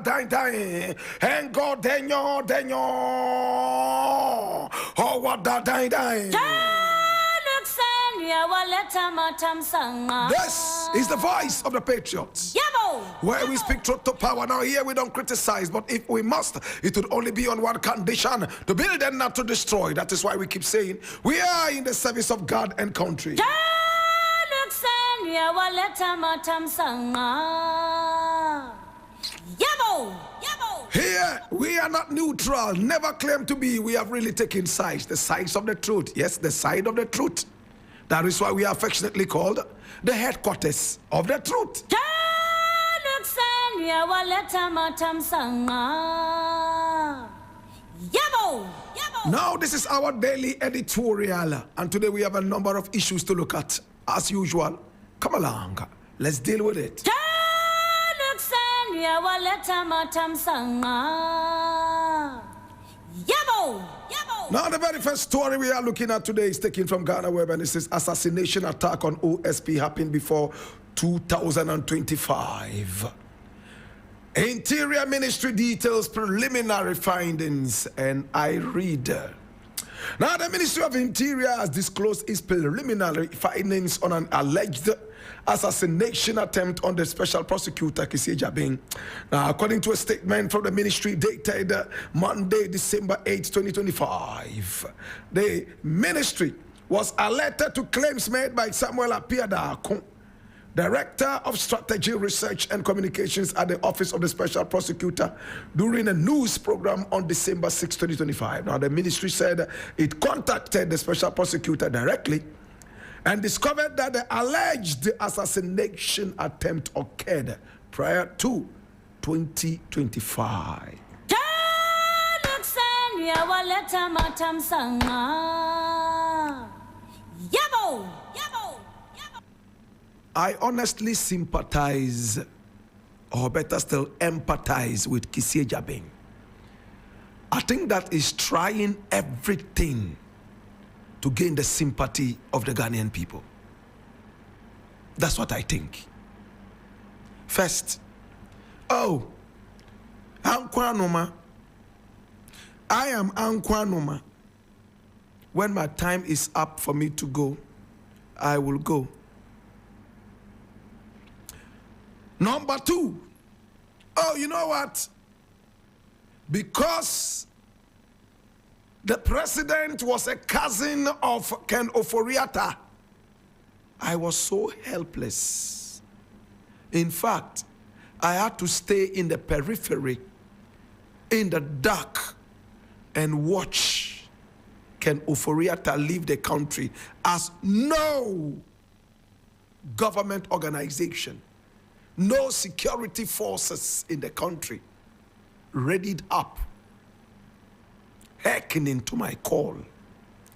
dine dine, and go denyo denyo. Oh, what da dine dine. This is the voice of the patriots. Where we speak truth to power. Now here we don't criticize, but if we must, it would only be on one condition: to build and not to destroy. That is why we keep saying we are in the service of God and country. Here we are not neutral, never claim to be. We have really taken sides, the sides of the truth. Yes, the side of the truth. That is why we are affectionately called the headquarters of the truth. Now this is our daily editorial, and today we have a number of issues to look at. As usual, come along, let's deal with it. Now the very first story we are looking at today is taken from Ghana Web, and it says assassination attack on OSP happened before 2025. Interior Ministry details preliminary findings, and I read. Now the Ministry of Interior has disclosed its preliminary findings on an alleged assassination attempt on the special prosecutor Kissie Jabing. Now, according to a statement from the ministry dated Monday, December 8, 2025, the ministry was alerted to claims made by Samuel Apiada, Director of Strategy, Research and Communications at the Office of the Special Prosecutor, during a news program on December 6, 2025. Now, the ministry said it contacted the Special Prosecutor directly and discovered that the alleged assassination attempt occurred prior to 2025. I honestly sympathize, or better still, empathize with Kissie Jabing. I think that is trying everything to gain the sympathy of the Ghanaian people. That's what I think. First, oh, Ankwanoma. I am Ankwanoma. When my time is up for me to go, I will go. Number two, oh, you know what? Because the president was a cousin of Ken Ofori-Atta, I was so helpless. In fact, I had to stay in the periphery, in the dark, and watch Ken Ofori-Atta leave the country as no government organization, no security forces in the country readied up, hearkening to my call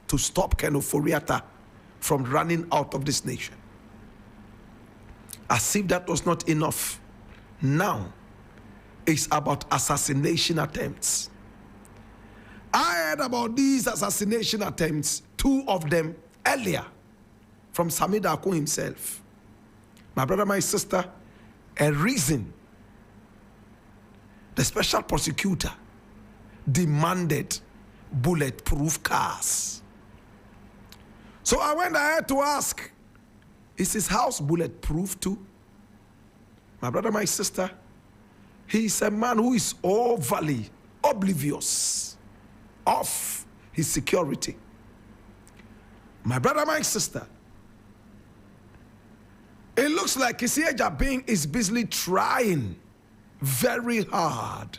to stop Ken Ofori-Atta from running out of this nation. As if that was not enough, now it's about assassination attempts. I heard about these assassination attempts, two of them earlier, from Sami Darko himself. My brother, my sister, a reason the special prosecutor demanded bulletproof cars. So I went ahead to ask, is his house bulletproof too? My brother, my sister, he is a man who is overly oblivious of his security. My brother, my sister, it looks like Kissie Jabing is busily trying very hard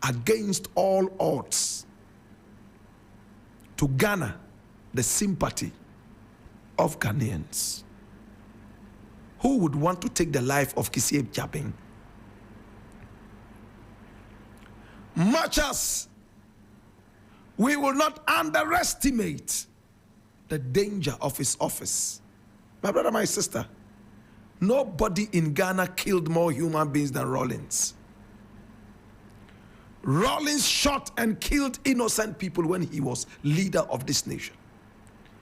against all odds to garner the sympathy of Ghanaians who would want to take the life of Kissie Jabing. Much as we will not underestimate the danger of his office. My brother, my sister, nobody in Ghana killed more human beings than Rawlings. Rawlings shot and killed innocent people when he was leader of this nation.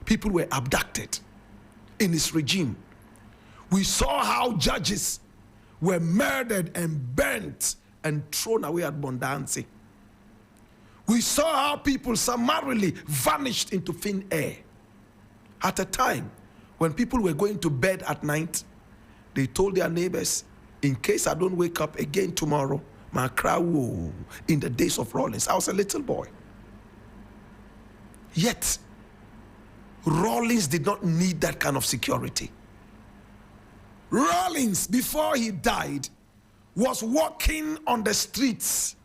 People were abducted in his regime. We saw how judges were murdered and burnt and thrown away at Bondanzi. We saw how people summarily vanished into thin air. At a time when people were going to bed at night, they told their neighbors, in case I don't wake up again tomorrow, my cry will. In the days of Rawlings, I was a little boy. Yet, Rawlings did not need that kind of security. Rawlings, before he died, was walking on the streets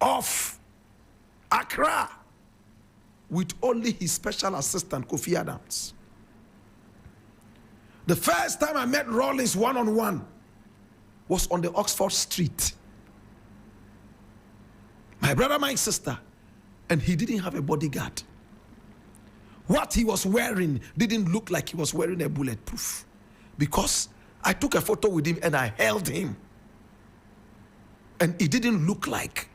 of Accra with only his special assistant, Kofi Adams. The first time I met Rawlings one-on-one was on the Oxford Street. My brother, my sister, and he didn't have a bodyguard. What he was wearing didn't look like he was wearing a bulletproof, because I took a photo with him and I held him. And it didn't look like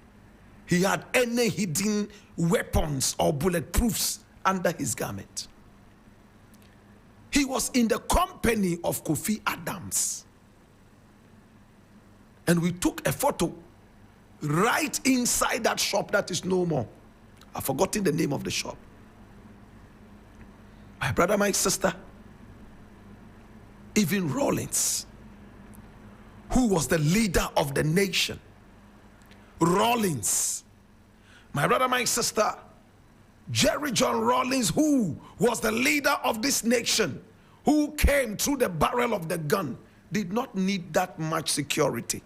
he had any hidden weapons or bulletproofs under his garment. He was in the company of Kofi Adams. And we took a photo right inside that shop that is no more. I've forgotten the name of the shop. My brother, my sister, even Rawlings, who was the leader of the nation, Rawlings, my brother, my sister, Jerry John Rawlings, who was the leader of this nation, who came through the barrel of the gun, did not need that much security.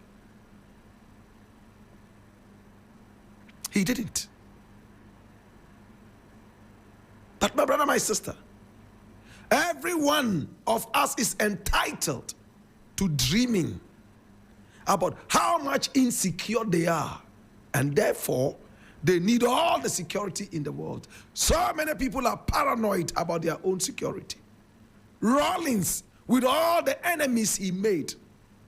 He didn't. But my brother, my sister, every one of us is entitled to dreaming about how much insecure they are, and therefore they need all the security in the world. So many people are paranoid about their own security. Rawlings, with all the enemies he made,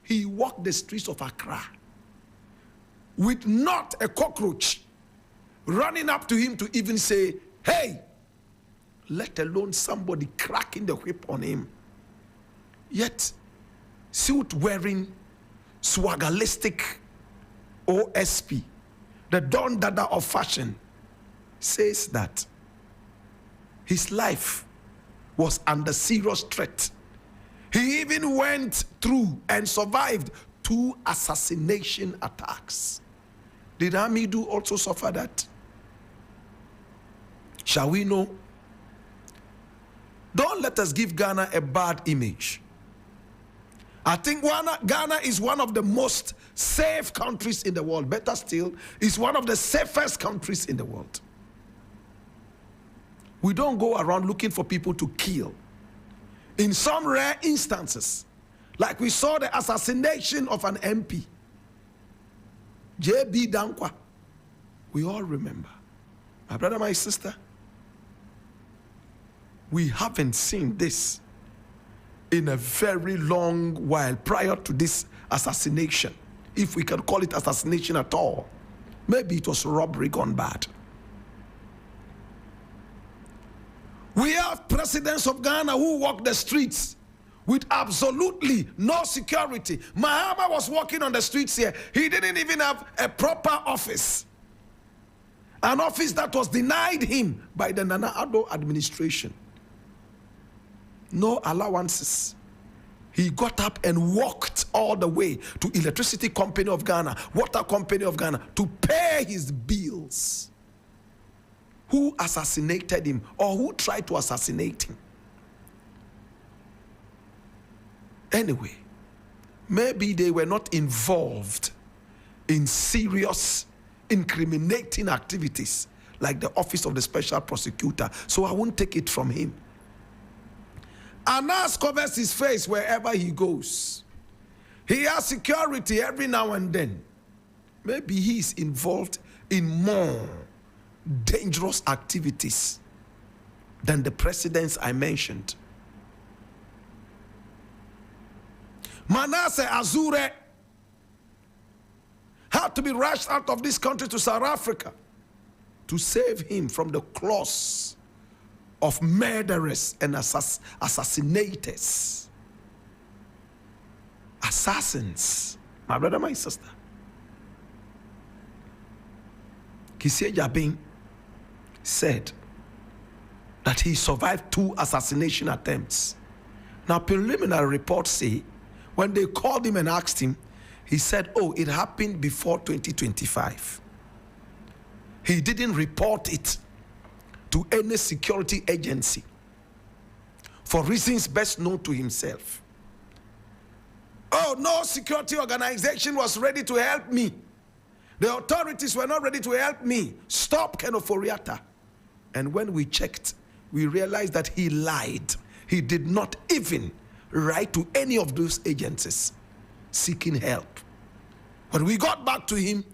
he walked the streets of Accra with not a cockroach running up to him to even say, hey, let alone somebody cracking the whip on him. Yet, suit wearing, swaggerlistic OSP, the Don Dada of fashion, says that his life was under serious threat. He even went through and survived 2 assassination attacks. Did Hamidu also suffer that? Shall we know? Don't let us give Ghana a bad image. I think Ghana is one of the most safe countries in the world. Better still, it's one of the safest countries in the world. We don't go around looking for people to kill. In some rare instances, like we saw the assassination of an MP, J.B. Dankwa, we all remember. My brother, my sister, we haven't seen this in a very long while prior to this assassination, if we can call it assassination at all. Maybe it was robbery gone bad. We have presidents of Ghana who walk the streets with absolutely no security. Mahama was walking on the streets here. He didn't even have a proper office. An office that was denied him by the Nana Addo administration. No allowances. He got up and walked all the way to Electricity Company of Ghana, Water Company of Ghana, to pay his bills. Who assassinated him, or who tried to assassinate him? Anyway, maybe they were not involved in serious incriminating activities like the office of the special prosecutor, so I won't take it from him. Anas covers his face wherever he goes. He has security every now and then. Maybe he is involved in more dangerous activities than the presidents I mentioned. Manasseh Azure had to be rushed out of this country to South Africa to save him from the claws of murderers and assassinators. Assassins. My brother, my sister. Kissie Jabin said that he survived 2 assassination attempts. Now, preliminary reports say when they called him and asked him, he said, oh, it happened before 2025. He didn't report it to any security agency for reasons best known to himself. Oh, no security organization was ready to help me. The authorities were not ready to help me. Stop Kenoforiata. And when we checked, we realized that he lied. He did not even write to any of those agencies seeking help. When we got back to him,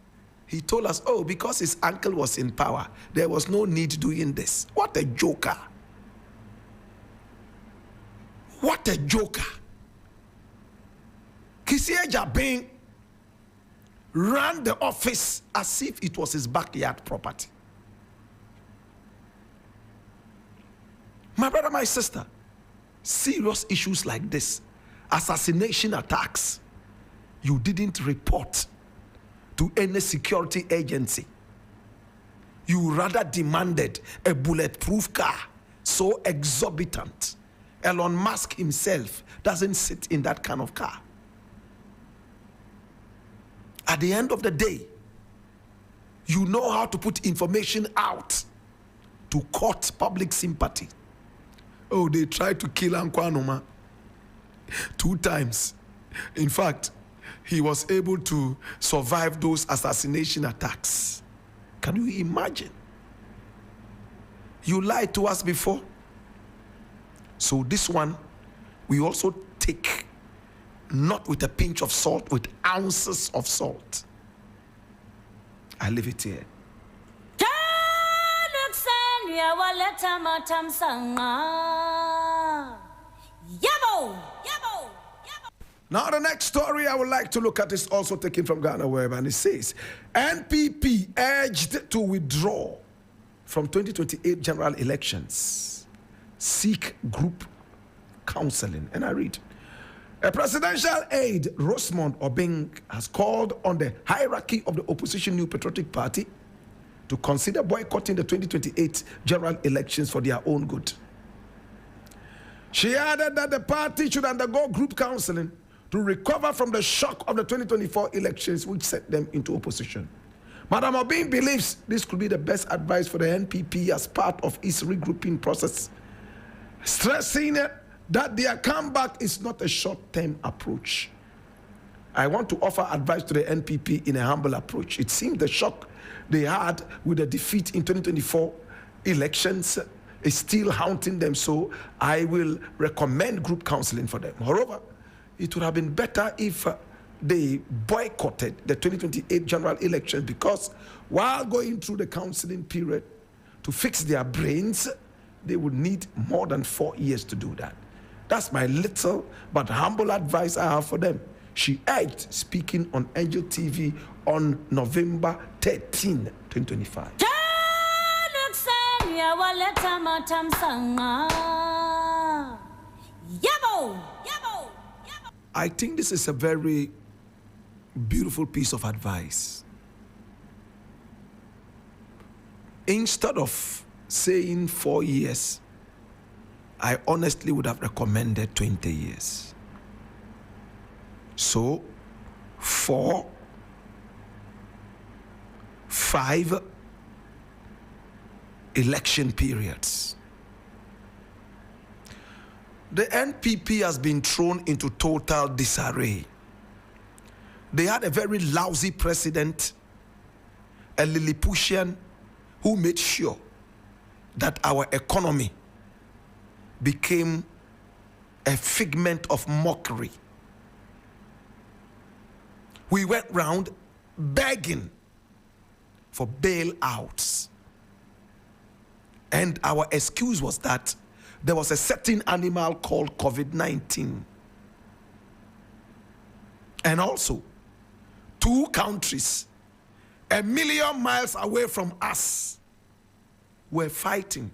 he told us, oh, because his uncle was in power, there was no need doing this. What a joker. What a joker. Kissie Jabin ran the office as if it was his backyard property. My brother, my sister, serious issues like this, assassination attacks, you didn't report to any security agency. You rather demanded a bulletproof car so exorbitant. Elon Musk himself doesn't sit in that kind of car. At the end of the day, you know how to put information out to court public sympathy. Oh, they tried to kill Ankwanoma 2 times. In fact, he was able to survive those assassination attacks. Can you imagine? You lied to us before. So this one, we also take not with a pinch of salt, with ounces of salt. I leave it here. Now the next story I would like to look at is also taken from Ghana Web, and it says, NPP urged to withdraw from 2028 general elections, seek group counseling. And I read, a presidential aide, Rosemond Obeng, has called on the hierarchy of the opposition New Patriotic Party to consider boycotting the 2028 general elections for their own good. She added that the party should undergo group counseling to recover from the shock of the 2024 elections, which set them into opposition. Madam Obeng believes this could be the best advice for the NPP as part of its regrouping process, stressing that their comeback is not a short-term approach. I want to offer advice to the NPP in a humble approach. It seems the shock they had with the defeat in 2024 elections is still haunting them, so I will recommend group counseling for them. Moreover, it would have been better if they boycotted the 2028 general elections, because while going through the counseling period to fix their brains, they would need more than 4 years to do that. That's my little but humble advice I have for them. She urged, speaking on Angel TV on November 13, 2025. I think this is a very beautiful piece of advice. Instead of saying 4 years, I honestly would have recommended 20 years. So, 4, 5 election periods. The NPP has been thrown into total disarray. They had a very lousy president, a Lilliputian, who made sure that our economy became a figment of mockery. We went round begging for bailouts. And our excuse was that there was a certain animal called COVID-19. And also, 2 countries 1 million miles away from us were fighting.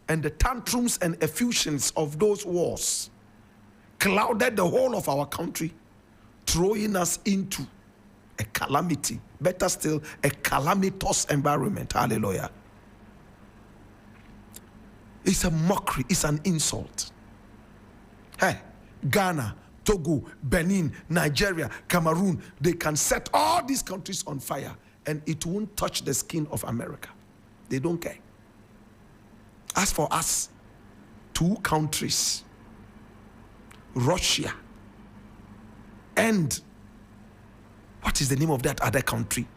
And the tantrums and effusions of those wars clouded the whole of our country throwing us into a calamity, better still, a calamitous environment. Hallelujah. It's a mockery, it's an insult. Hey, Ghana, Togo, Benin, Nigeria, Cameroon, they can set all these countries on fire and it won't touch the skin of America. They don't care. As for us, 2 countries, Russia and what is the name of that other country?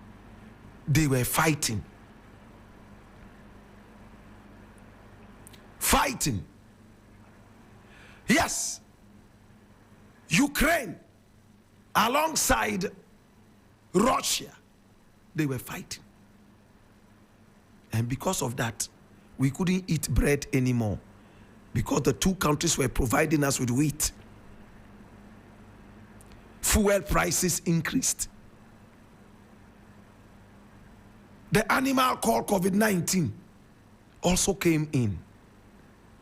They were fighting. Yes, Ukraine alongside Russia, they were fighting. And because of that, we couldn't eat bread anymore because the 2 countries were providing us with wheat. Fuel prices increased. The animal called COVID-19 also came in.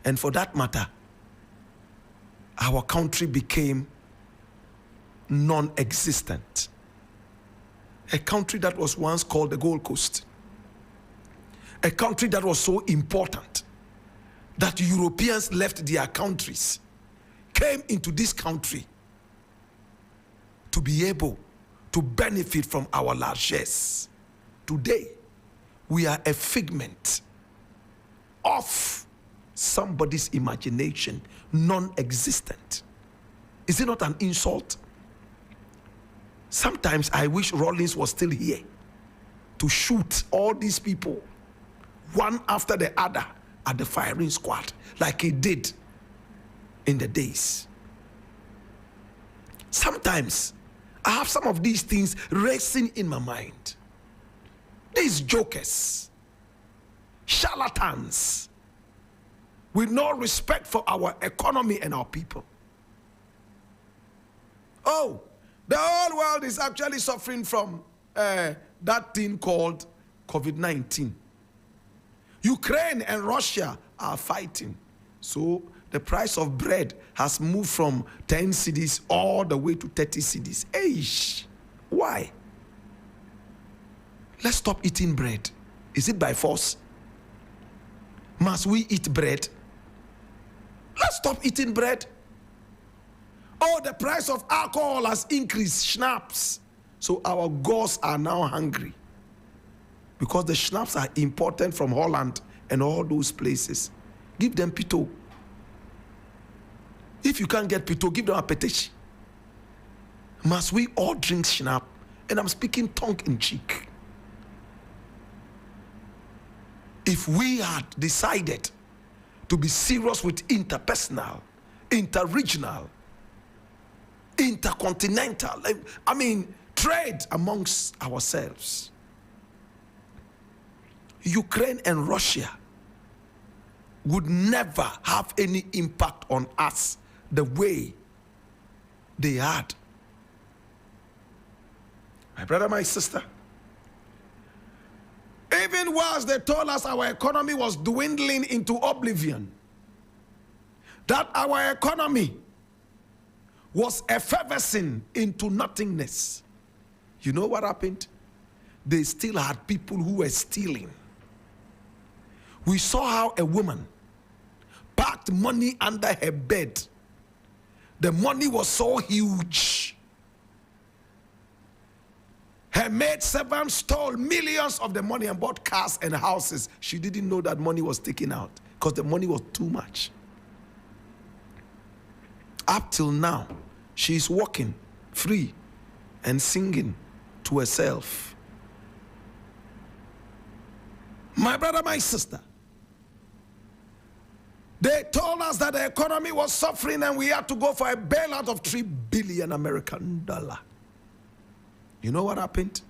And for that matter, our country became non-existent. A country that was once called the Gold Coast. A country that was so important that Europeans left their countries, came into this country to be able to benefit from our largesse. Today, we are a figment of somebody's imagination, non-existent. Is it not an insult? Sometimes I wish Rawlings was still here to shoot all these people one after the other at the firing squad like he did in the days. Sometimes I have some of these things racing in my mind. These jokers, charlatans, with no respect for our economy and our people. Oh, the whole world is actually suffering from that thing called COVID-19. Ukraine and Russia are fighting. So the price of bread has moved from 10 cedis all the way to 30 cedis. Eish, why? Let's stop eating bread. Is it by force? Must we eat bread? Let's stop eating bread. Oh, the price of alcohol has increased, schnapps. So our gods are now hungry because the schnapps are imported from Holland and all those places. Give them pito. If you can't get pito, give them a petish. Must we all drink schnapp? And I'm speaking tongue in cheek. If we had decided to be serious with interpersonal, interregional, intercontinental, trade amongst ourselves, Ukraine and Russia would never have any impact on us the way they had. My brother, my sister, even whilst they told us our economy was dwindling into oblivion, that our economy was effervescing into nothingness, you know what happened? They still had people who were stealing. We saw how a woman packed money under her bed. The money was so huge. Her maid servant stole millions of the money and bought cars and houses. She didn't know that money was taken out because the money was too much. Up till now, she is walking free and singing to herself. My brother, my sister, they told us that the economy was suffering and we had to go for a bailout of $3 billion American dollar. You know what happened?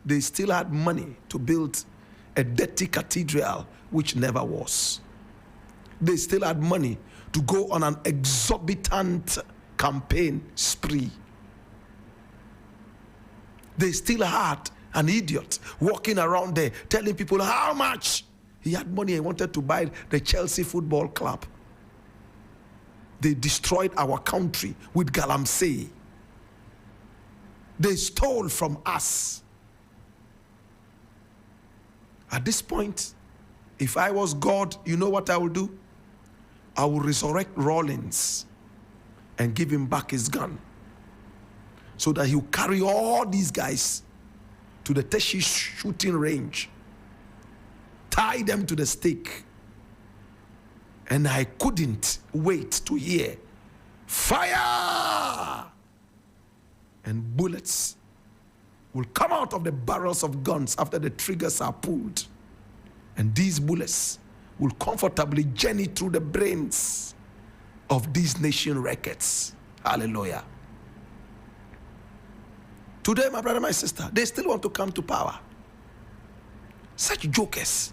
They still had money to build a dirty cathedral which never was. They still had money to go on an exorbitant campaign spree. They still had an idiot walking around there telling people how much he had money and wanted to buy the Chelsea Football Club. They destroyed our country with galamsey. they stole from us. At this point, if I was God, you know what I will do? I will resurrect Rollins and give him back his gun so that he'll carry all these guys to the Teshi shooting range, tie them to the stake. And I couldn't wait to hear fire, and bullets will come out of the barrels of guns after the triggers are pulled. And these bullets will comfortably journey through the brains of these nation records. Hallelujah. Today, my brother, my sister, they still want to come to power. Such jokers.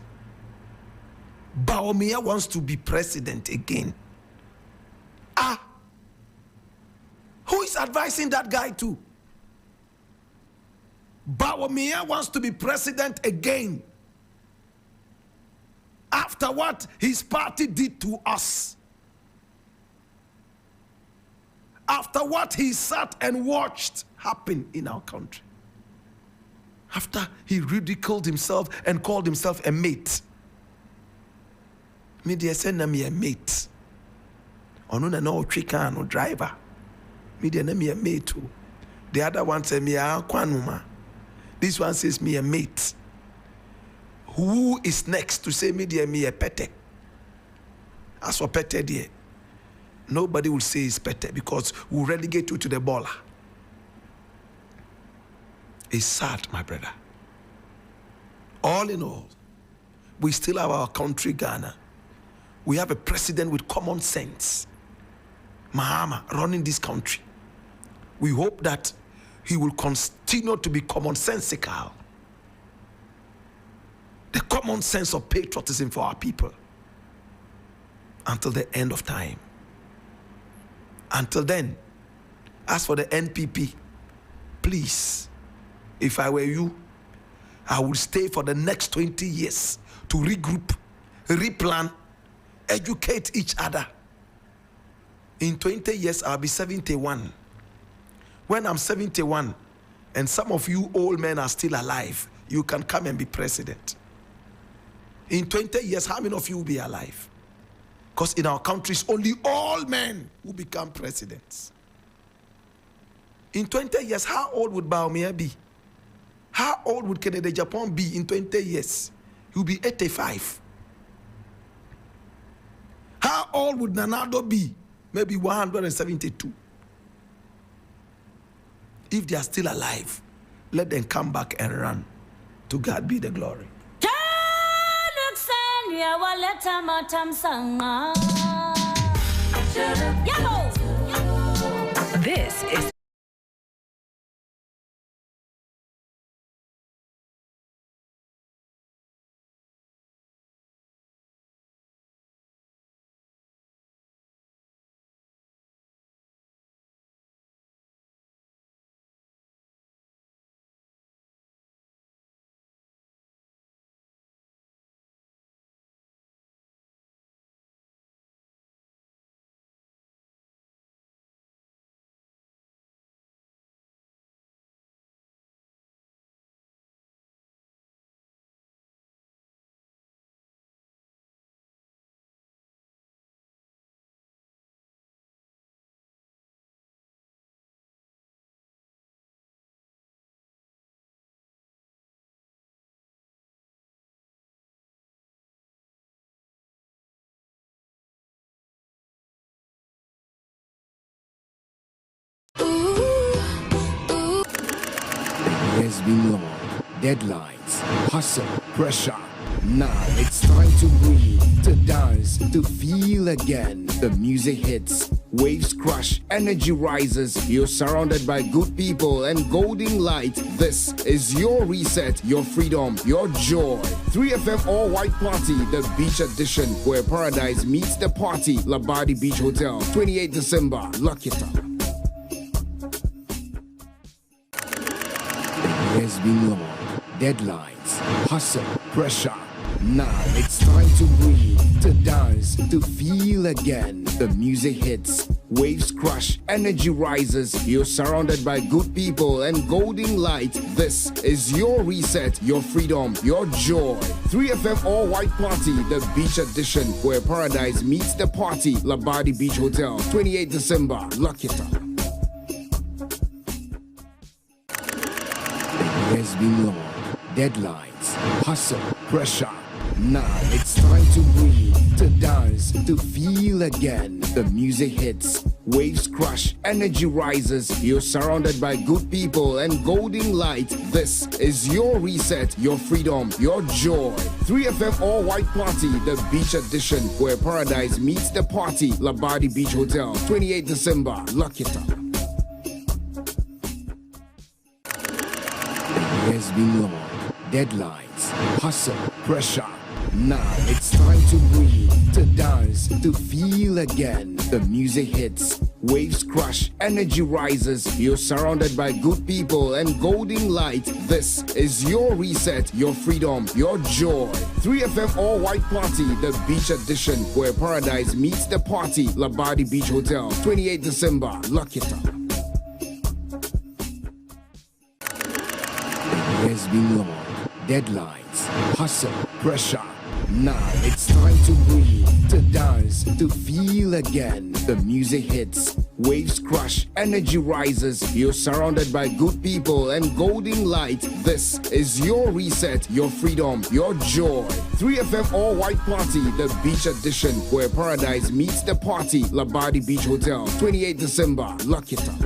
Bawumia wants to be president again. Who is advising that guy too? Bawumia wants to be president again. After what his party did to us. After what he sat and watched happen in our country. After he ridiculed himself and called himself a mate. Media send me a mate. Ono na no trika no driver. Media na me a mate too. The other one says me a kwanuma. This one says me a mate. Who is next to say media me a pete? As for pete there, nobody will say it's pete because we'll relegate you to the baller. It's sad, my brother. All in all, we still have our country, Ghana. We have a president with common sense. Mahama running this country. We hope that he will continue to be commonsensical. The common sense of patriotism for our people. Until the end of time. Until then, as for the NPP, please, if I were you, I would stay for the next 20 years to regroup, replan, educate each other. In 20 years, I'll be 71. When I'm 71, and some of you old men are still alive, you can come and be president. In 20 years, how many of you will be alive? Because in our countries, only old men will become presidents. In 20 years, how old would Bawumia be? How old would Kennedy Japan be in 20 years? He will be 85. How old would Nanado be? Maybe 172. If they are still alive, let them come back and run. To God be the glory. This is Has been long. Deadlines, hustle, pressure. Now it's time to breathe, to dance, to feel again. The music hits, waves crush, energy rises. You're surrounded by good people and golden light. This is your reset, your freedom, your joy. 3FM All White Party, the beach edition, where paradise meets the party. Labadi Beach Hotel, 28 December. Lock it up. Has been long. Deadlines, hustle, pressure. Now it's time to breathe, to dance, to feel again. The music hits, waves crash, energy rises. You're surrounded by good people and golden light. This is your reset, your freedom, your joy. 3FM All White Party, the beach edition, where paradise meets the party. Labadi Beach Hotel, 28 December. Lock it up. It has been long. Deadlines, hustle, pressure. Now it's time to breathe, to dance, to feel again. The music hits, waves crash, energy rises. You're surrounded by good people and golden light. This is your reset, your freedom, your joy. 3FM All White Party, the beach edition, where paradise meets the party. Labadi Beach Hotel, 28 December. Lock it up. It has been long. Deadlines, hustle, pressure. Now it's time to breathe, to dance, to feel again. The music hits, waves crash, energy rises. You're surrounded by good people and golden light. This is your reset, your freedom, your joy. 3FM All White Party, the beach edition, where paradise meets the party. Labadi Beach Hotel, 28 December. Lock it up. It has been long. Deadlines, hustle, pressure. Now it's time to breathe, to dance, to feel again. The music hits, waves crash, energy rises. You're surrounded by good people and golden light. This is your reset, your freedom, your joy. 3FM All White Party, the beach edition, where paradise meets the party. Labadi Beach Hotel, 28 December. Lock it up.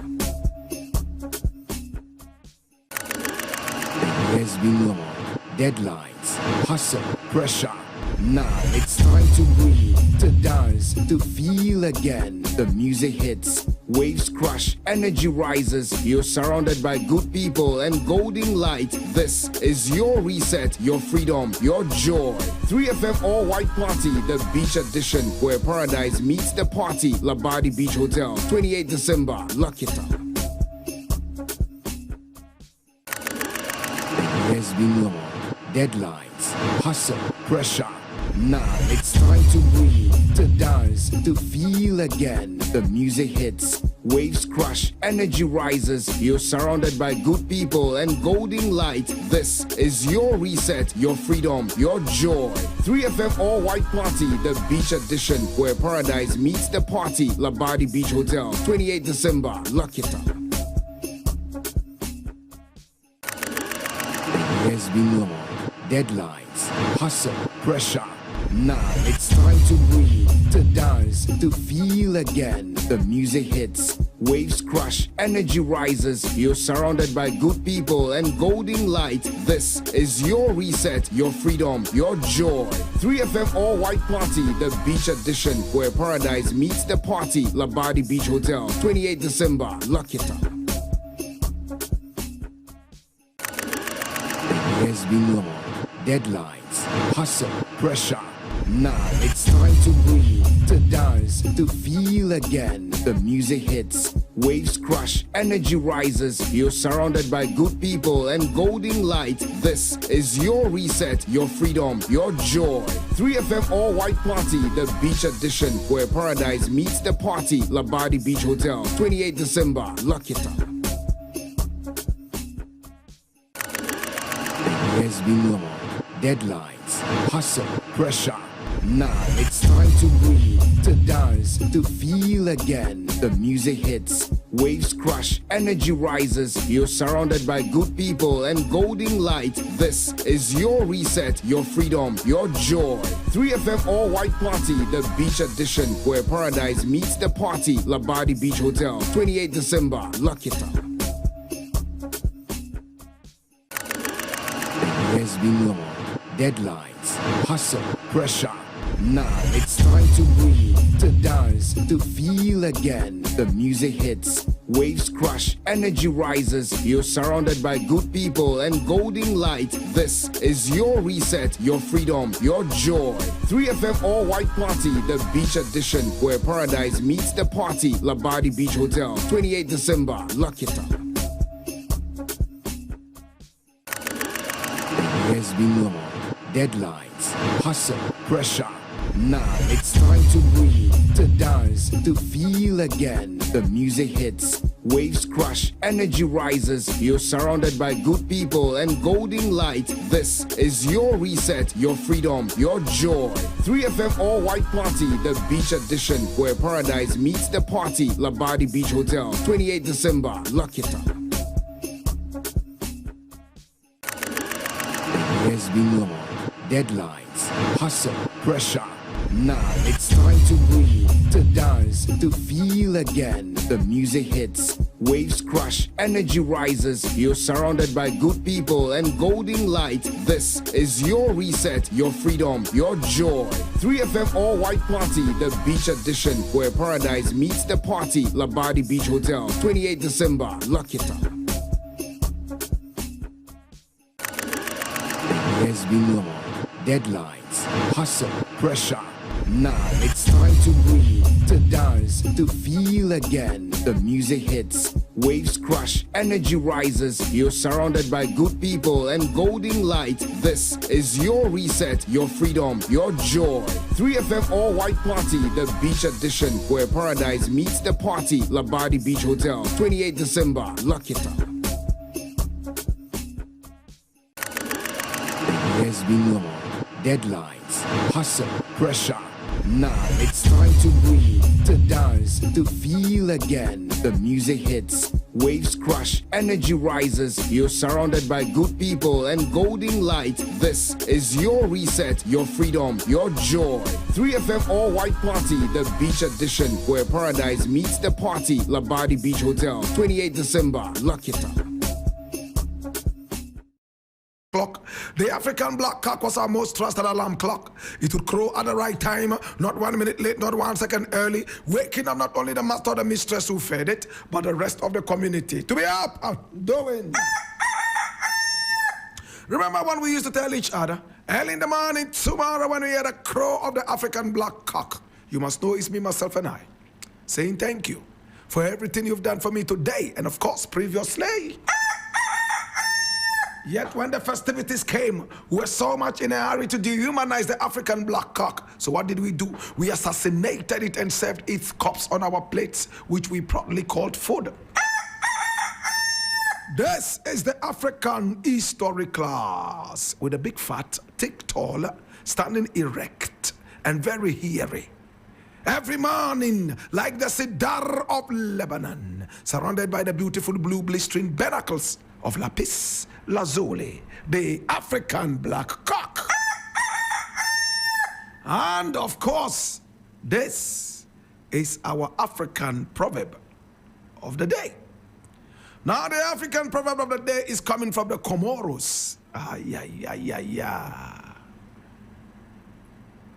It has been long. Deadlines, hustle, pressure. Now it's time to breathe, to dance, to feel again. The music hits, waves crash, energy rises. You're surrounded by good people and golden light. This is your reset, your freedom, your joy. 3FM All White Party, the beach edition, where paradise meets the party. Labadi Beach Hotel, 28 December. Lock it up. It has been long. Deadlines, hustle, pressure. Now it's time to breathe, to dance, to feel again. The music hits, waves crash, energy rises. You're surrounded by good people and golden light. This is your reset, your freedom, your joy. 3FM All White Party, the beach edition, where paradise meets the party. Labadi Beach Hotel, 28 December. Lock it up. It has been long. Deadlines, hustle, pressure. Now it's time to breathe, to dance, to feel again. The music hits, waves crash, energy rises. You're surrounded by good people and golden light. This is your reset, your freedom, your joy. 3FM All White Party, the beach edition, where paradise meets the party. Labadi Beach Hotel, 28 December. Lock it up. It has been long. Deadlines, hustle, pressure. Now it's time to breathe, to dance, to feel again. The music hits, waves crash, energy rises. You're surrounded by good people and golden light. This is your reset, your freedom, your joy. 3FM All White Party, the beach edition, where paradise meets the party. Labadi Beach Hotel, 28 December. Lock it up. It has been long. Deadlines, hustle, pressure. Now it's time to breathe, to dance, to feel again. The music hits, waves crash, energy rises. You're surrounded by good people and golden light. This is your reset, your freedom, your joy. 3FM All White Party, the beach edition, where paradise meets the party. Labadi Beach Hotel, 28 December. Lock it up. It has been long. Deadlines, hustle, pressure. Now it's time to breathe, to dance, to feel again. The music hits, waves crash, energy rises. You're surrounded by good people and golden light. This is your reset, your freedom, your joy. 3FM All White Party, the beach edition, where paradise meets the party. Labadi Beach Hotel, 28 December. Lock it up. It has been long. Deadlines, hustle, pressure. Now it's time to breathe, to dance, to feel again. The music hits, waves crush, energy rises. You're surrounded by good people and golden light. This is your reset, your freedom, your joy. 3FM All White Party, the beach edition, where paradise meets the party. Labadi Beach Hotel, 28 December. Lock it up. The year's been long. Deadlines, hustle, pressure. Now it's time to breathe, to dance, to feel again. The music hits, waves crush, energy rises. You're surrounded by good people and golden light. This is your reset, your freedom, your joy. 3FM All White Party, the beach edition, where paradise meets the party. Labadi Beach Hotel, 28 December. Lock it up. The year's been long. Deadlines, hustle, pressure. Now it's time to breathe, to dance, to feel again. The music hits, waves crush, energy rises. You're surrounded by good people and golden light. This is your reset, your freedom, your joy. 3FM All White Party, the beach edition, where paradise meets the party. Labadi Beach Hotel, 28 December. Lock it up. The year's been long. Deadlines, hustle, pressure. Now it's time to breathe, to dance, to feel again. The music hits, waves crush, energy rises. You're surrounded by good people and golden light. This is your reset, your freedom, your joy. 3FM All White Party, the beach edition, where paradise meets the party. Labadi Beach Hotel, 28 December. Lock it up. Clock. The African black cock was our most trusted alarm clock. It would crow at the right time, not 1 minute late, not 1 second early, waking up not only the master or the mistress who fed it, but the rest of the community to be up and doing. Remember when we used to tell each other, early in the morning tomorrow when we hear the crow of the African black cock, you must know it's me, myself, and I, saying thank you for everything you've done for me today and of course previously. Yet when the festivities came, we were so much in a hurry to dehumanize the African black cock. So what did we do? We assassinated it and served its corpse on our plates, which we proudly called food. This is the African history class with a big fat, thick, tall, standing erect and very hairy. Every morning, like the cedar of Lebanon, surrounded by the beautiful blue blistering pinnacles of lapis lazuli, the African black cock. And of course, this is our African proverb of the day. Now, the African proverb of the day is coming from the Comoros.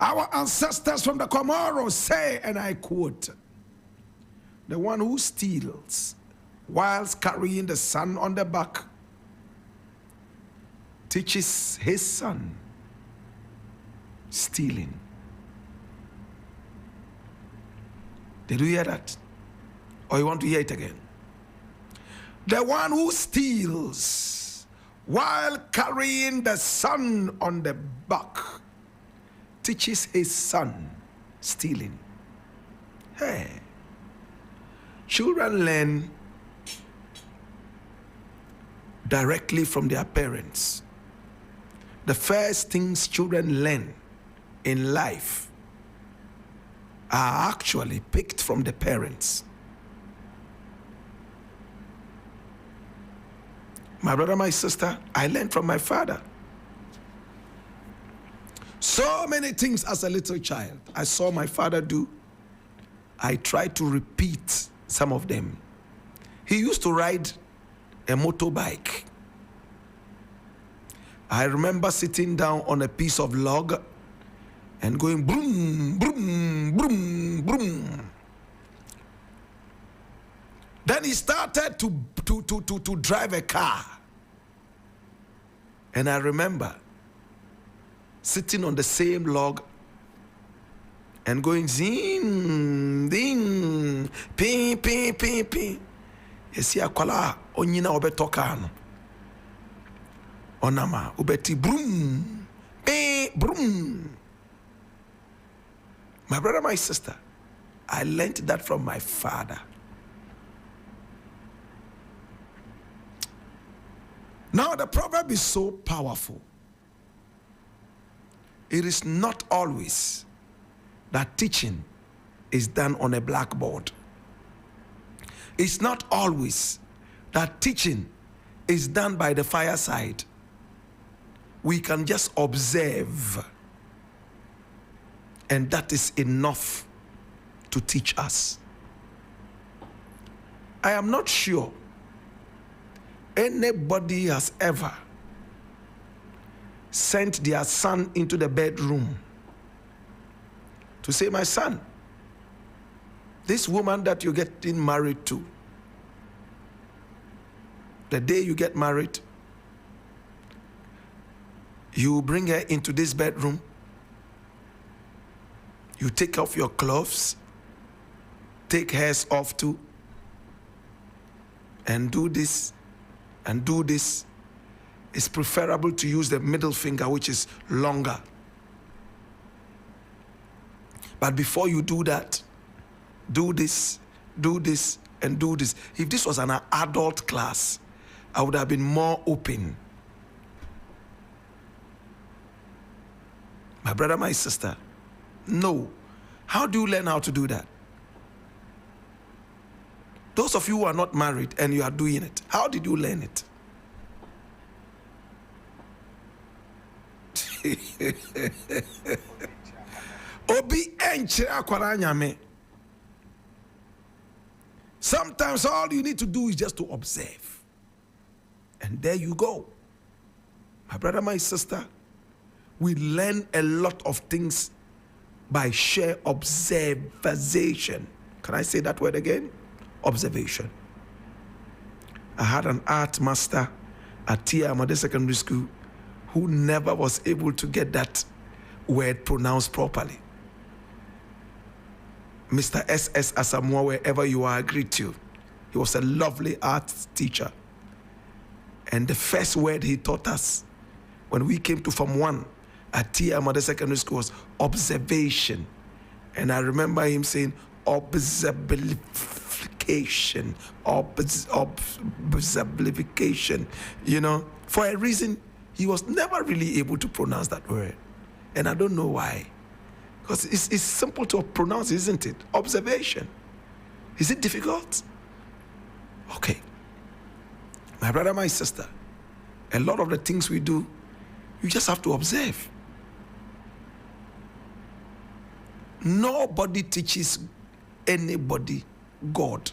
Our ancestors from the Comoros say, and I quote, "The one who steals whilst carrying the sun on the back teaches his son stealing." Did you hear that? Or you want to hear it again? The one who steals while carrying the sun on the back teaches his son stealing. Hey, children learn directly from their parents. The first things children learn in life are actually picked from the parents. My brother, my sister, I learned from my father. So many things as a little child I saw my father do. I tried to repeat some of them. He used to ride a motorbike. I remember sitting down on a piece of log and going broom, broom, broom, broom. Then he started to drive a car. And I remember sitting on the same log and going zing, ding, ping, ping, ping, ping. Yesi akwala onyina obetoka no. Onama ubeti broom, ping, broom. My brother, my sister, I learned that from my father. Now, the proverb is so powerful. It is not always that teaching is done on a blackboard. It's not always that teaching is done by the fireside. We can just observe, and that is enough to teach us. I am not sure anybody has ever sent their son into the bedroom to say, my son, this woman that you're getting married to, the day you get married, you bring her into this bedroom, you take off your clothes, take hers off too, and do this and do this. It's preferable to use the middle finger, which is longer. But before you do that, do this, and do this. If this was an adult class, I would have been more open. My brother, my sister, no. How do you learn how to do that? Those of you who are not married and you are doing it, how did you learn it? Obi enche akwara nyame. Sometimes all you need to do is just to observe. And there you go. My brother, my sister, we learn a lot of things by sheer observation. Can I say that word again? Observation. I had an art master at Amade Secondary School who never was able to get that word pronounced properly. Mr. S.S. Asamoah, wherever you are, I greet you. He was a lovely art teacher. And the first word he taught us when we came to Form 1 at Amade Secondary School was observation. And I remember him saying, observification, observification. You know, for a reason, he was never really able to pronounce that word. And I don't know why. Because it's simple to pronounce, isn't it? Observation. Is it difficult? Okay. My brother, my sister, a lot of the things we do, you just have to observe. Nobody teaches anybody God.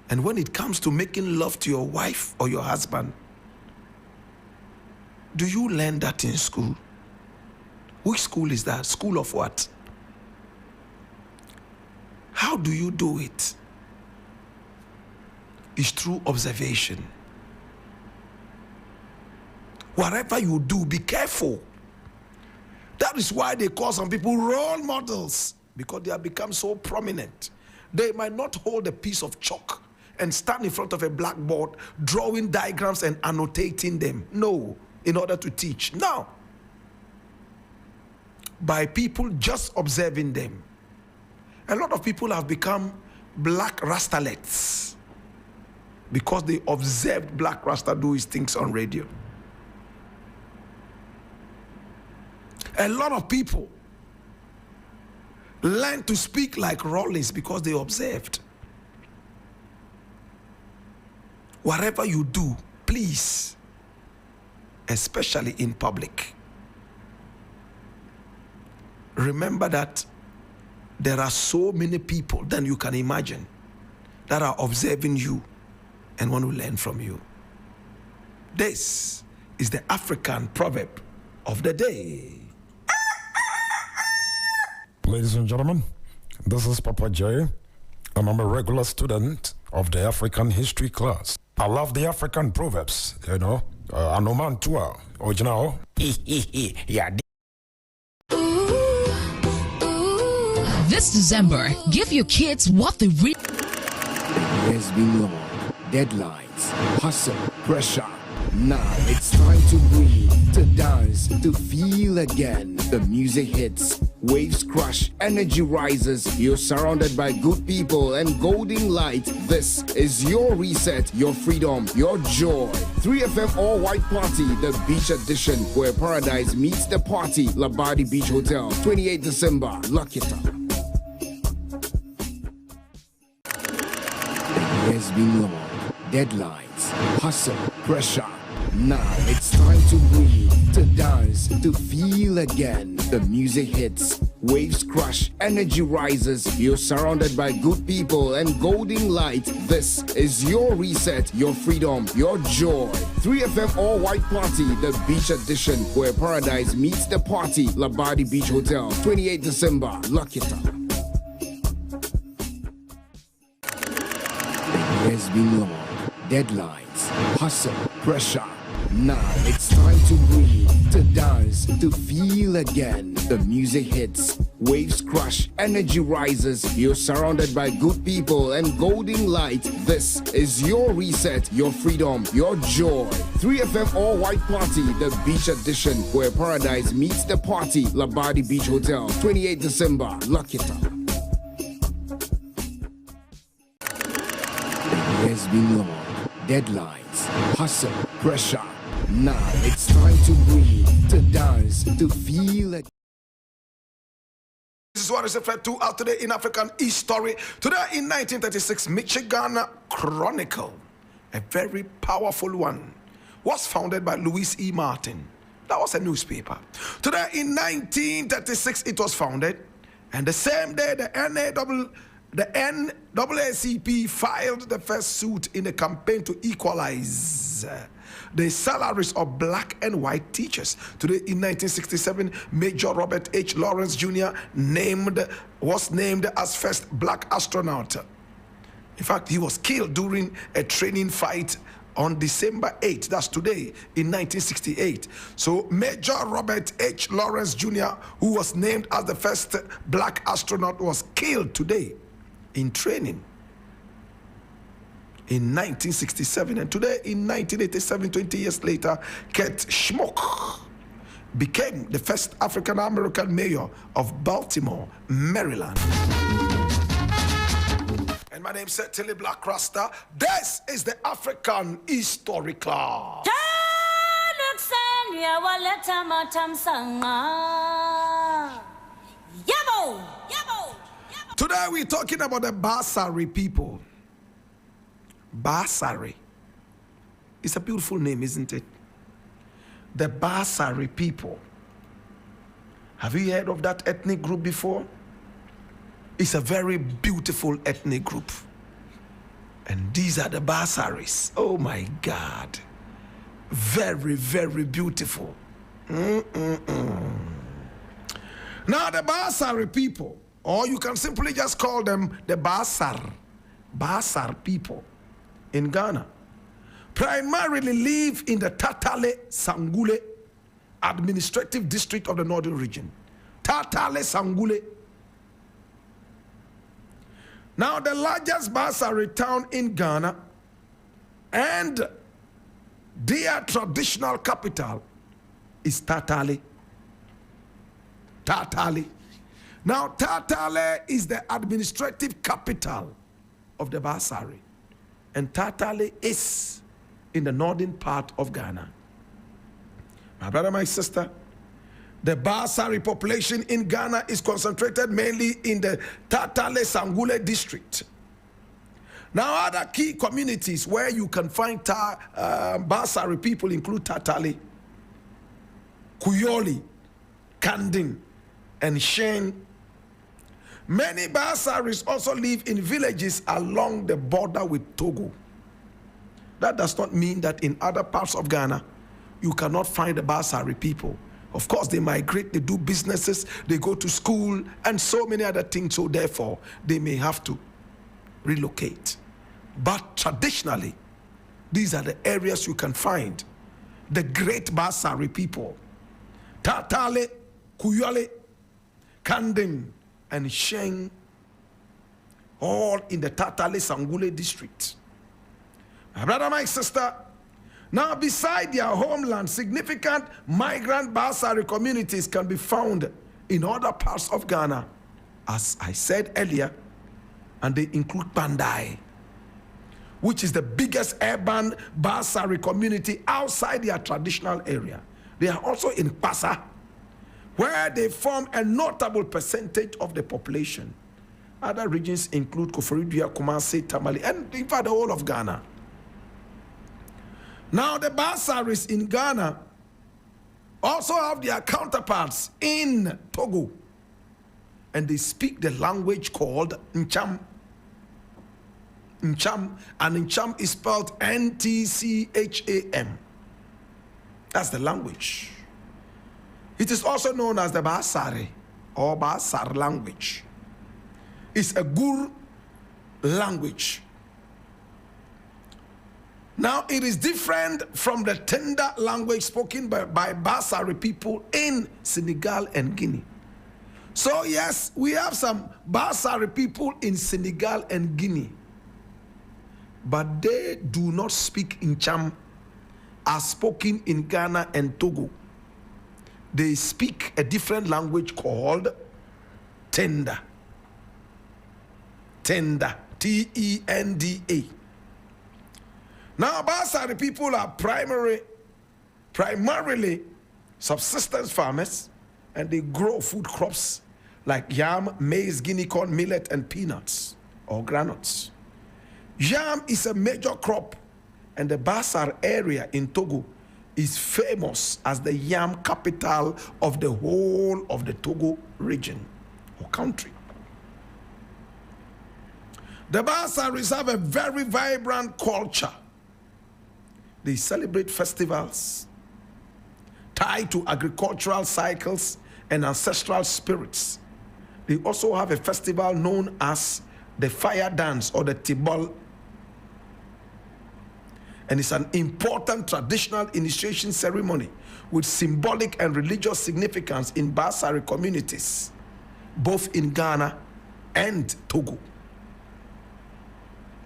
And when it comes to making love to your wife or your husband, do you learn that in school? Which school is that? School of what? How do you do it? It's through observation. Whatever you do, be careful. That is why they call some people role models, because they have become so prominent. They might not hold a piece of chalk and stand in front of a blackboard, drawing diagrams and annotating them. No, in order to teach. No. By people just observing them. A lot of people have become Blakk Rastalettes because they observed Blakk Rasta do his things on radio. A lot of people learn to speak like Rollins because they observed. Whatever you do, please, especially in public, remember that there are so many people than you can imagine that are observing you and want to learn from you. This is the African proverb of the day. Ladies and gentlemen, this is Papa J, and I'm a regular student of the African history class. I love the African proverbs, you know. Anoman tua, original. Yeah. This December, give your kids what they Years been long, deadlines, hustle, pressure. Now it's time to breathe, to dance, to feel again. The music hits, waves crush, energy rises. You're surrounded by good people and golden light. This is your reset, your freedom, your joy. 3FM All White Party, the beach edition, where paradise meets the party. Labadi Beach Hotel, 28 December. Lock it up. The year's been long. Deadlines, hustle, pressure. Now it's time to breathe, to dance, to feel again. The music hits, waves crush, energy rises. You're surrounded by good people and golden light. This is your reset, your freedom, your joy. 3FM All White Party, the beach edition, where paradise meets the party. Labadi Beach Hotel, 28 December. Lock it up. The year's been long. Deadlines, hustle, pressure. Now it's time to breathe, to dance, to feel again. The music hits, waves crush, energy rises. You're surrounded by good people and golden light. This is your reset, your freedom, your joy. 3FM All White Party, the beach edition, where paradise meets the party. Labadi Beach Hotel, 28 December. Lock it up. The year's been long. Deadlines, hustle, pressure. Now it's time to breathe, to dance, to feel it. This is what is referred to out today in African history. Today in 1936, Michigan Chronicle, a very powerful one, was founded by Louis E. Martin. That was a newspaper. Today in 1936, it was founded, and the same day the NAACP filed the first suit in a campaign to equalize the salaries of black and white teachers. Today in 1967, Major Robert H. Lawrence Jr. was named as first black astronaut. In fact, he was killed during a training fight on December 8th, that's today, in 1968. So Major Robert H. Lawrence Jr., who was named as the first black astronaut, was killed today in training in 1967. And today in 1987, 20 years later, Kurt Schmock became the first African-American mayor of Baltimore, Maryland. And my name is certainly Blakk Rasta. This is the African History Class. Today we're talking about the Basari people. Basari. It's a beautiful name, isn't it? The Basari people. Have you heard of that ethnic group before? It's a very beautiful ethnic group. And these are the Basaris. Oh my God. Very, very beautiful. Now the Basari people, or you can simply just call them the Basar people in Ghana, primarily live in the Tatale Sangule administrative district of the northern region. Tatale Sangule. Now the largest Basari town in Ghana and their traditional capital is Tatale. Tatale. Now Tatale is the administrative capital of the Basari, and Tatale is in the northern part of Ghana. My brother, my sister, the Basari population in Ghana is concentrated mainly in the Tatale Sangule district. Now other key communities where you can find Basari people include Tatale, Kuyoli, Kandin, and Shen. Many Basaris also live in villages along the border with Togo. That does not mean that in other parts of Ghana you cannot find the Basari people. Of course, they migrate, they do businesses, they go to school, and so many other things, so therefore they may have to relocate. But traditionally, these are the areas you can find the great Basari people. Tatale, Kuyole, Kandin, and Sheng, all in the Tatale Sangule district. My brother, my sister, Now, beside their homeland, significant migrant Basari communities can be found in other parts of Ghana, as I said earlier, and they include Bandai, which is the biggest urban Basari community outside their traditional area. They are also in Pasa, where they form a notable percentage of the population. Other regions include Koforidua, Kumasi, Tamale, and in fact the whole of Ghana. Now the Basaris in Ghana also have their counterparts in Togo, and they speak the language called Ncham. Ncham, and Ncham is spelled N-T-C-H-A-M. That's the language. It is also known as the Basari or Basar language. It's a Gur language. Now, it is different from the Tenda language spoken by Basari people in Senegal and Guinea. So, yes, we have some Basari people in Senegal and Guinea, but they do not speak Ncham as spoken in Ghana and Togo. They speak a different language called Tenda. Tenda, T-E-N-D-A. Now, Basari people are primarily subsistence farmers, and they grow food crops like yam, maize, guinea corn, millet, and peanuts or granules. Yam is a major crop, and the Basar area in Togo is famous as the yam capital of the whole of the Togo region or country. The Basaris have a very vibrant culture. They celebrate festivals tied to agricultural cycles and ancestral spirits. They also have a festival known as the fire dance or the Tibol, and it's an important traditional initiation ceremony with symbolic and religious significance in Basari communities, both in Ghana and Togo.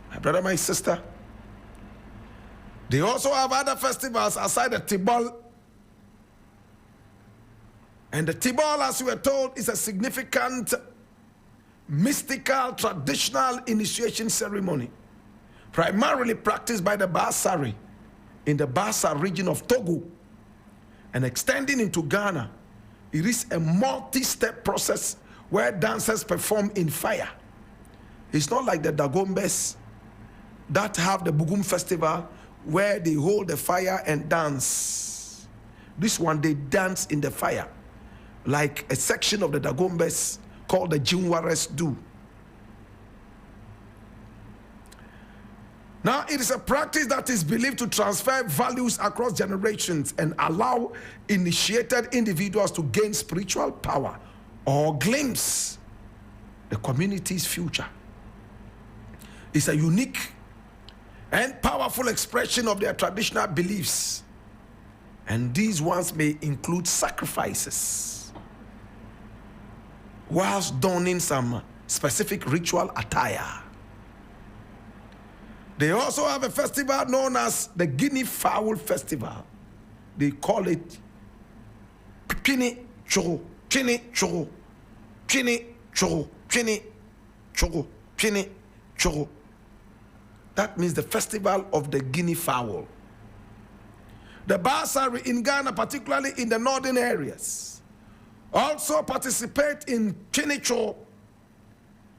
My brother, my sister, they also have other festivals aside the Tibol. And the Tibol, as we were told, is a significant mystical traditional initiation ceremony, primarily practiced by the Basari in the Bassa region of Togo and extending into Ghana. It is a multi-step process where dancers perform in fire. It's not like the Dagombes that have the Bugum festival where they hold the fire and dance. This one, they dance in the fire, like a section of the Dagombes called the Jinwares do. Now, it is a practice that is believed to transfer values across generations and allow initiated individuals to gain spiritual power or glimpse the community's future. It's a unique and powerful expression of their traditional beliefs, and these ones may include sacrifices whilst donning some specific ritual attire. They also have a festival known as the Guinea Fowl Festival. They call it Chini Chogo, Chini Chogo, Chini Chogo, Chini Chogo, Chini Chogo. That means the festival of the guinea fowl. The Basari in Ghana, particularly in the northern areas, also participate in Chinicho.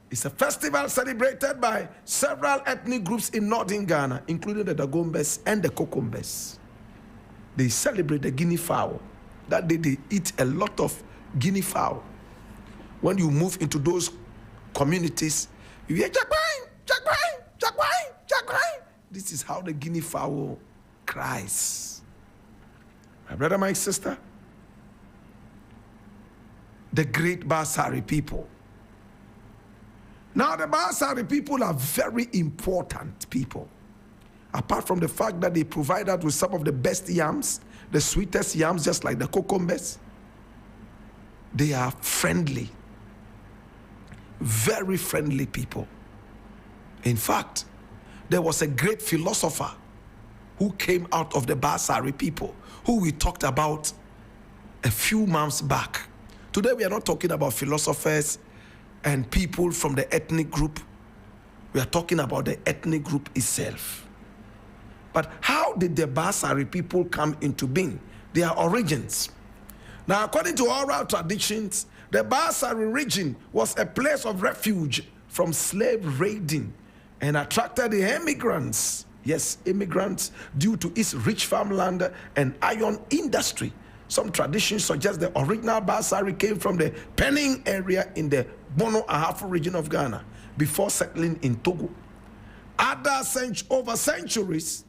It's a festival celebrated by several ethnic groups in northern Ghana, including the Dagombes and the Kokombes. They celebrate the guinea fowl. That day they eat a lot of guinea fowl. When you move into those communities, you hear Jackbine, Jackbine, Jackbine, Jackbine. This is how the guinea fowl cries. My brother, my sister, the great Basari people. Now, the Basari people are very important people. Apart from the fact that they provide us with some of the best yams, the sweetest yams, just like the Kokombes, they are friendly, very friendly people. In fact, there was a great philosopher who came out of the Basari people, who we talked about a few months back. Today we are not talking about philosophers and people from the ethnic group. We are talking about the ethnic group itself. But how did the Basari people come into being? Their origins. Now, according to oral traditions, the Basari region was a place of refuge from slave raiding and attracted the immigrants. Yes, immigrants, due to its rich farmland and iron industry. Some traditions suggest the original Basari came from the Penning area in the Bono Ahafo region of Ghana before settling in Togo. Over centuries,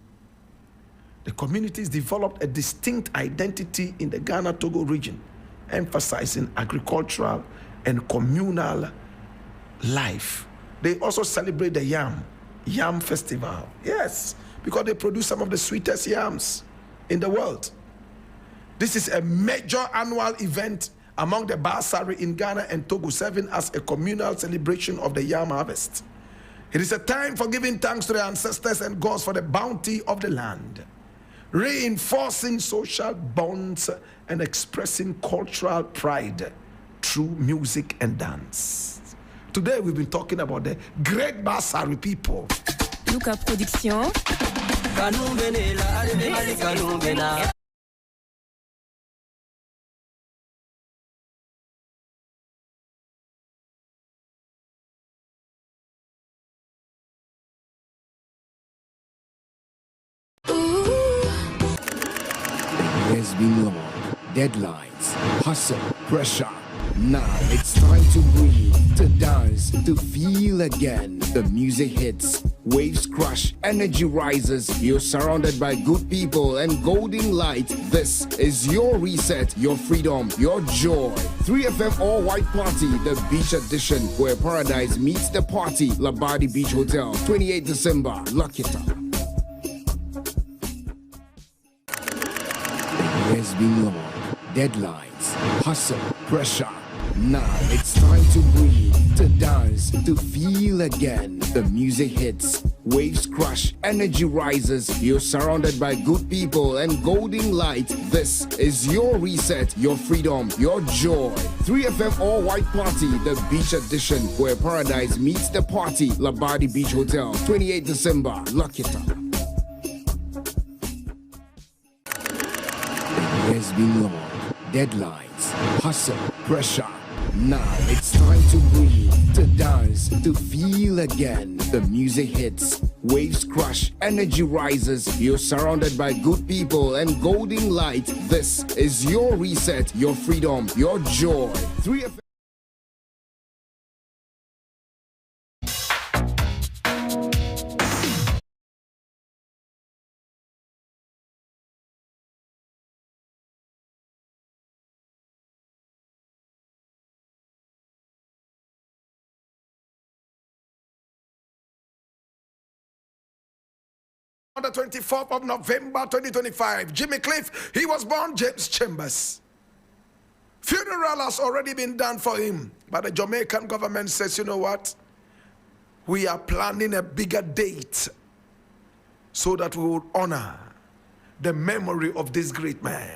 the communities developed a distinct identity in the Ghana-Togo region, emphasizing agricultural and communal life. They also celebrate the yam festival. Yes, because they produce some of the sweetest yams in the world. This is a major annual event among the Basari in Ghana and Togo, serving as a communal celebration of the yam harvest. It is a time for giving thanks to the ancestors and gods for the bounty of the land, reinforcing social bonds and expressing cultural pride through music and dance. Today we've been talking about the great Basari people. Luca Production. There's been long deadlines, hustle, pressure. Now it's time to breathe, to dance, to feel again. The music hits, waves crush, energy rises. You're surrounded by good people and golden light. This is your reset, your freedom, your joy. 3FM All White Party, the beach edition, where paradise meets the party. Labadi Beach Hotel, 28 December. Lock it up. There's been long deadlines, hustle, pressure. Now it's time to breathe, to dance, to feel again. The music hits, waves crush, energy rises. You're surrounded by good people and golden light. This is your reset, your freedom, your joy. 3FM All White Party, the beach edition, where paradise meets the party. Labadi Beach Hotel, 28 December. Lock it up. There's been long deadlines, hustle, pressure. Now it's time to breathe, to dance, to feel again. The music hits, waves crush, energy rises. You're surrounded by good people and golden light. This is your reset, your freedom, your joy. 3FM. On the 24th of November 2025, Jimmy Cliff, he was born James Chambers. Funeral has already been done for him, but the Jamaican government says, you know what? We are planning a bigger date so that we will honor the memory of this great man.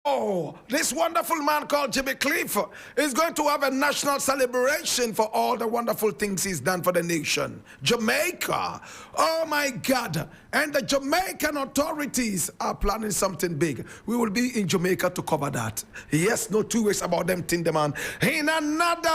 Oh, this wonderful man called Jimmy Cliff is going to have a national celebration for all the wonderful things he's done for the nation. Jamaica. Oh my God. And the Jamaican authorities are planning something big. We will be in Jamaica to cover that. Yes, no two ways about them, Tinderman. In another.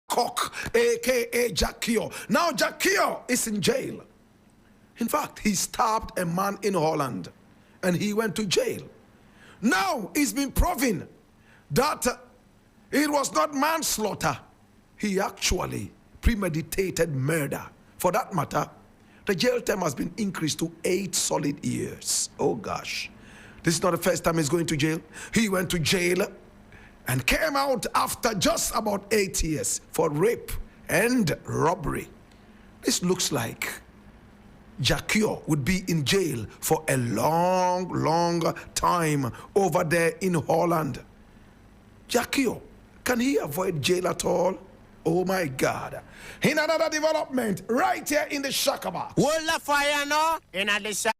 Cock, aka Jackio. Now Jackio is in jail. In fact, he stabbed a man in Holland and he went to jail. Now it's been proven that it was not manslaughter. He actually premeditated murder. For that matter, the jail term has been increased to 8 solid years. Oh gosh. This is not the first time he's going to jail. He went to jail and came out after just about 8 years for rape and robbery. This looks like Jackio would be in jail for a long time over there in Holland. Jackio, can he avoid jail at all? Oh my God. In another development, right here in the Shakaba. Hold the fire now in the Shakaba.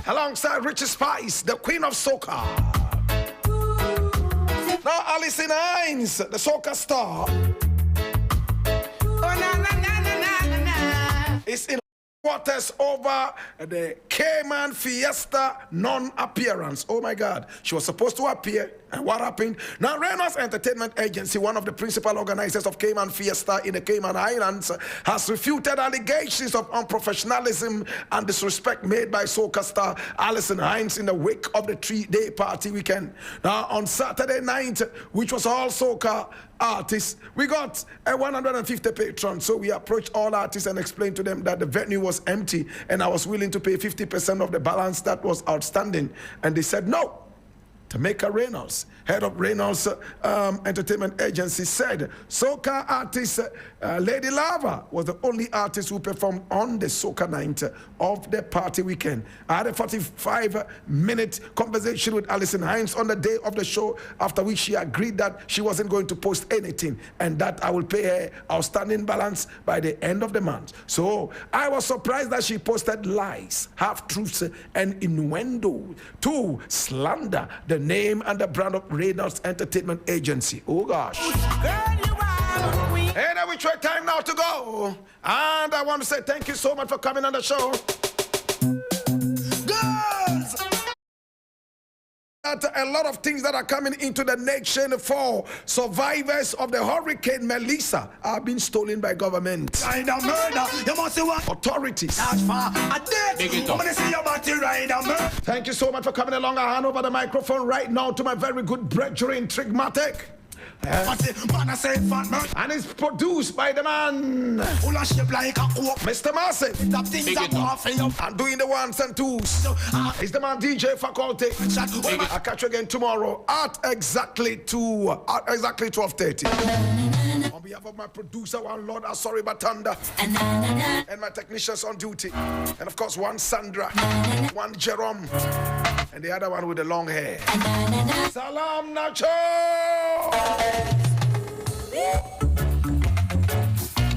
Alongside Richie Spice, the queen of soca. Now Alison Hines, the soca star, is in quarters over the Cayman Fiesta non-appearance. Oh my God. She was supposed to appear, and what happened? Now Reynolds Entertainment Agency, one of the principal organizers of Cayman Fiesta in the Cayman Islands, has refuted allegations of unprofessionalism and disrespect made by soca star Alison Hines in the wake of the 3-day party weekend. Now on Saturday night, which was all soca artists, we got a 150 patrons. So we approached all artists and explained to them that the venue was empty and I was willing to pay 50% of the balance that was outstanding. And they said no. Tameka Reynolds, head of Reynolds Entertainment Agency, said soca artist Lady Lava was the only artist who performed on the soca night of the party weekend. I had a 45-minute conversation with Alison Hines on the day of the show, after which she agreed that she wasn't going to post anything and that I will pay her outstanding balance by the end of the month. So I was surprised that she posted lies, half-truths, and innuendo to slander the name and the brand of Reynolds Entertainment Agency. Oh gosh. And which way time now to go. And I want to say thank you so much for coming on the show. Girls! A lot of things that are coming into the nation for survivors of the Hurricane Melissa are being stolen by government. Kind of murder, you must see what authorities. that's for a death. I'm gonna see your body right now, murder. Thank you so much for coming along. I hand over the microphone right now to my very good brethren, Trigmatic. And it's produced by the man Mr. Massive. And doing the ones and twos is the man DJ Faculty. I'll catch you again tomorrow at exactly 12:30. On behalf of my producer, one Lord Asori Batanda, and my technicians on duty, and of course one Sandra, one Jerome, and the other one with the long hair. Salam Nacho!